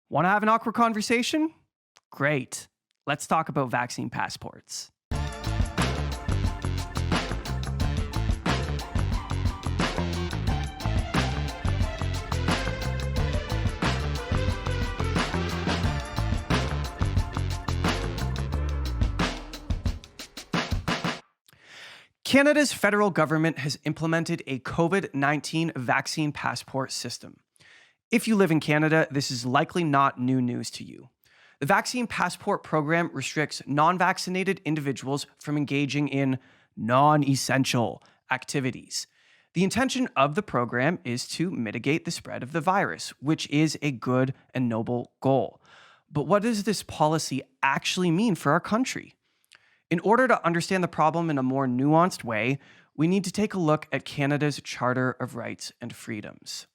Want to have an awkward conversation? Great. Let's talk about vaccine passports. Canada's federal government has implemented a COVID-19 vaccine passport system. If you live in Canada, this is likely not new news to you. The vaccine passport program restricts non-vaccinated individuals from engaging in non-essential activities. The intention of the program is to mitigate the spread of the virus, which is a good and noble goal. But what does this policy actually mean for our country? In order to understand the problem in a more nuanced way, we need to take a look at Canada's Charter of Rights and Freedoms.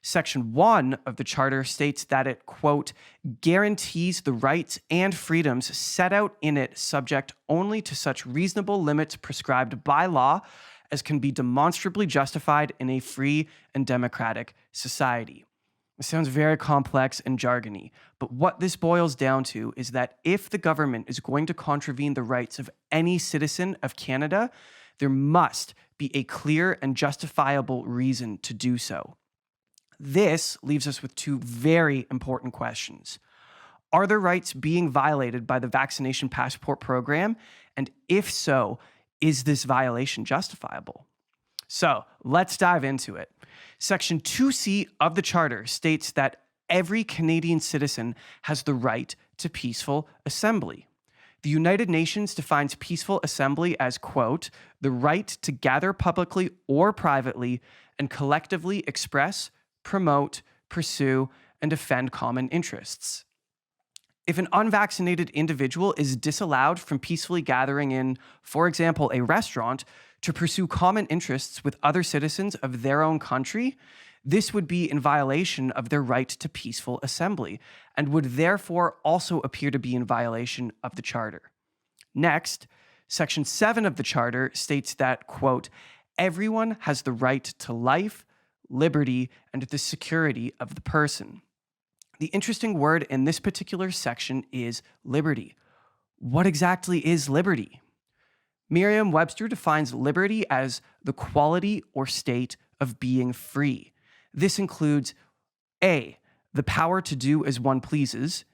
Section 1 of the Charter states that it, quote, guarantees the rights and freedoms set out in it subject only to such reasonable limits prescribed by law as can be demonstrably justified in a free and democratic society. It sounds very complex and jargony, but what this boils down to is that if the government is going to contravene the rights of any citizen of Canada, there must be a clear and justifiable reason to do so. This leaves us with two very important questions. Are their rights being violated by the vaccination passport program? And if so, is this violation justifiable? So let's dive into it. Section 2C of the Charter states that every Canadian citizen has the right to peaceful assembly. The United Nations defines peaceful assembly as, quote, the right to gather publicly or privately and collectively express, promote, pursue, and defend common interests. If an unvaccinated individual is disallowed from peacefully gathering in, for example, a restaurant to pursue common interests with other citizens of their own country, this would be in violation of their right to peaceful assembly and would therefore also appear to be in violation of the Charter. Next, Section 7 of the Charter states that, quote, everyone has the right to life, liberty, and the security of the person. The interesting word in this particular section is liberty. What exactly is liberty? Merriam-Webster defines liberty as the quality or state of being free. This includes A, the power to do as one pleases,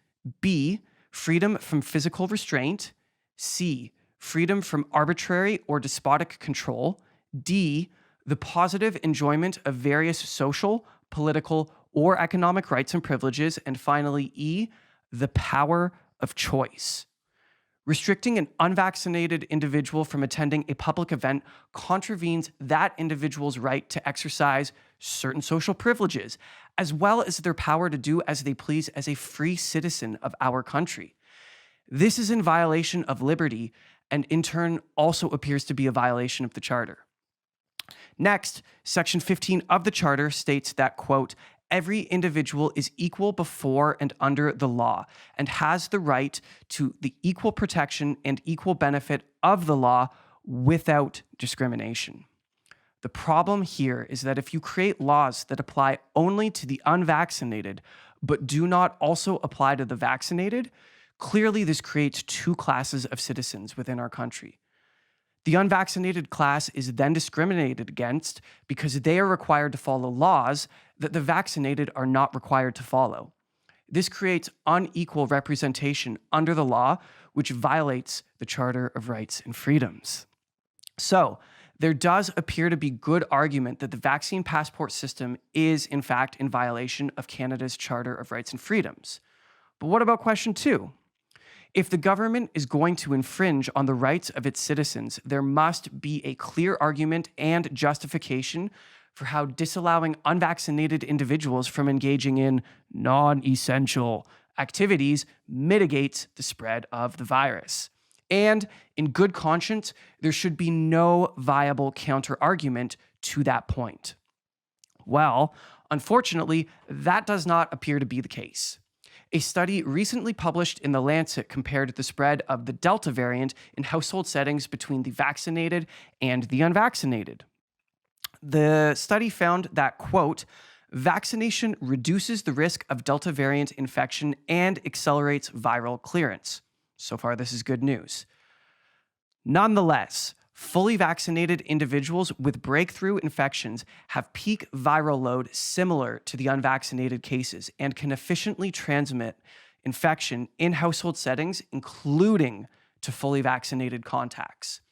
B, freedom from physical restraint, C, freedom from arbitrary or despotic control, D, the positive enjoyment of various social, political, or economic rights and privileges, and finally, E, the power of choice. Restricting an unvaccinated individual from attending a public event contravenes that individual's right to exercise certain social privileges, as well as their power to do as they please as a free citizen of our country. This is in violation of liberty, and in turn also appears to be a violation of the Charter. Next, Section 15 of the Charter states that, quote, every individual is equal before and under the law and has the right to the equal protection and equal benefit of the law without discrimination. The problem here is that if you create laws that apply only to the unvaccinated but do not also apply to the vaccinated, clearly this creates two classes of citizens within our country. The unvaccinated class is then discriminated against because they are required to follow laws that the vaccinated are not required to follow. This creates unequal representation under the law, which violates the Charter of Rights and Freedoms. So, there does appear to be good argument that the vaccine passport system is, in fact, in violation of Canada's Charter of Rights and Freedoms. But what about question 2? If the government is going to infringe on the rights of its citizens, there must be a clear argument and justification for how disallowing unvaccinated individuals from engaging in non-essential activities mitigates the spread of the virus. And in good conscience, there should be no viable counter-argument to that point. Well, unfortunately, that does not appear to be the case. A study recently published in The Lancet compared the spread of the Delta variant in household settings between the vaccinated and the unvaccinated. The study found that, quote, Vaccination reduces the risk of Delta variant infection and accelerates viral clearance. So far, this is good news. Nonetheless, fully vaccinated individuals with breakthrough infections have peak viral load similar to the unvaccinated cases and can efficiently transmit infection in household settings, including to fully vaccinated contacts.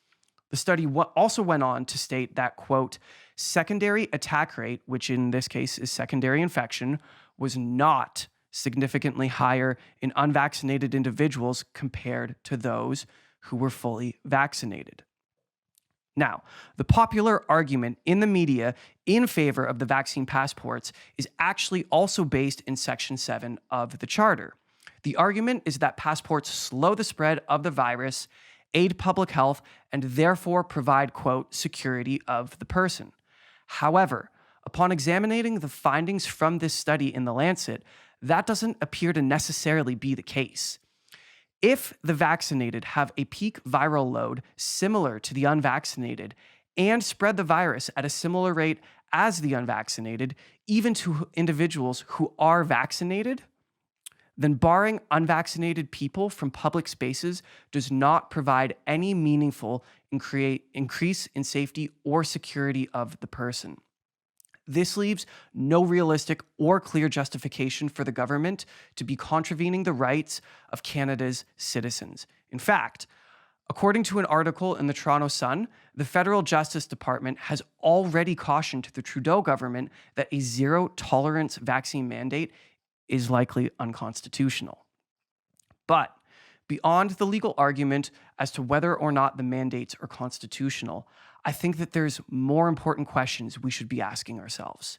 The study also went on to state that, quote, secondary attack rate, which in this case is secondary infection, was not significantly higher in unvaccinated individuals compared to those who were fully vaccinated. Now, the popular argument in the media in favor of the vaccine passports is actually also based in Section 7 of the Charter. The argument is that passports slow the spread of the virus, aid public health, and therefore provide, quote, security of the person. However, upon examining the findings from this study in The Lancet, that doesn't appear to necessarily be the case. If the vaccinated have a peak viral load similar to the unvaccinated and spread the virus at a similar rate as the unvaccinated, even to individuals who are vaccinated, then barring unvaccinated people from public spaces does not provide any meaningful increase in safety or security of the person. This leaves no realistic or clear justification for the government to be contravening the rights of Canada's citizens. In fact, according to an article in the Toronto Sun, the Federal Justice Department has already cautioned the Trudeau government that a zero-tolerance vaccine mandate is likely unconstitutional. But beyond the legal argument as to whether or not the mandates are constitutional, I think that there's more important questions we should be asking ourselves.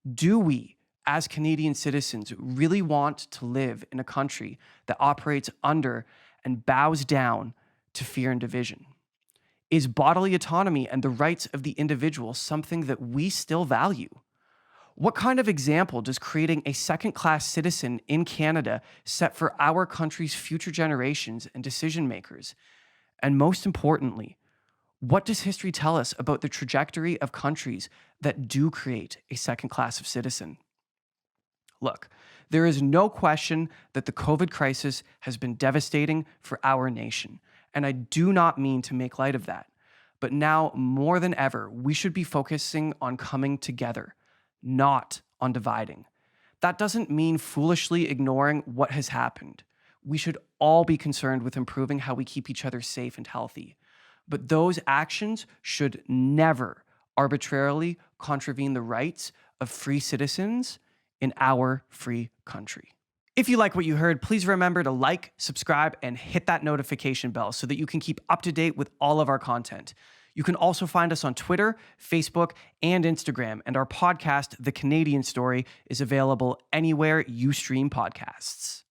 Do we, as Canadian citizens, really want to live in a country that operates under and bows down to fear and division? Is bodily autonomy and the rights of the individual something that we still value? What kind of example does creating a second-class citizen in Canada set for our country's future generations and decision makers? And most importantly, what does history tell us about the trajectory of countries that do create a second class of citizen? Look, there is no question that the COVID crisis has been devastating for our nation, and I do not mean to make light of that. But now, more than ever, we should be focusing on coming together, not on dividing. That doesn't mean foolishly ignoring what has happened. We should all be concerned with improving how we keep each other safe and healthy. But those actions should never arbitrarily contravene the rights of free citizens in our free country. If you like what you heard, please remember to like, subscribe, and hit that notification bell so that you can keep up to date with all of our content. You can also find us on Twitter, Facebook, and Instagram, and our podcast, The Canadian Story, is available anywhere you stream podcasts.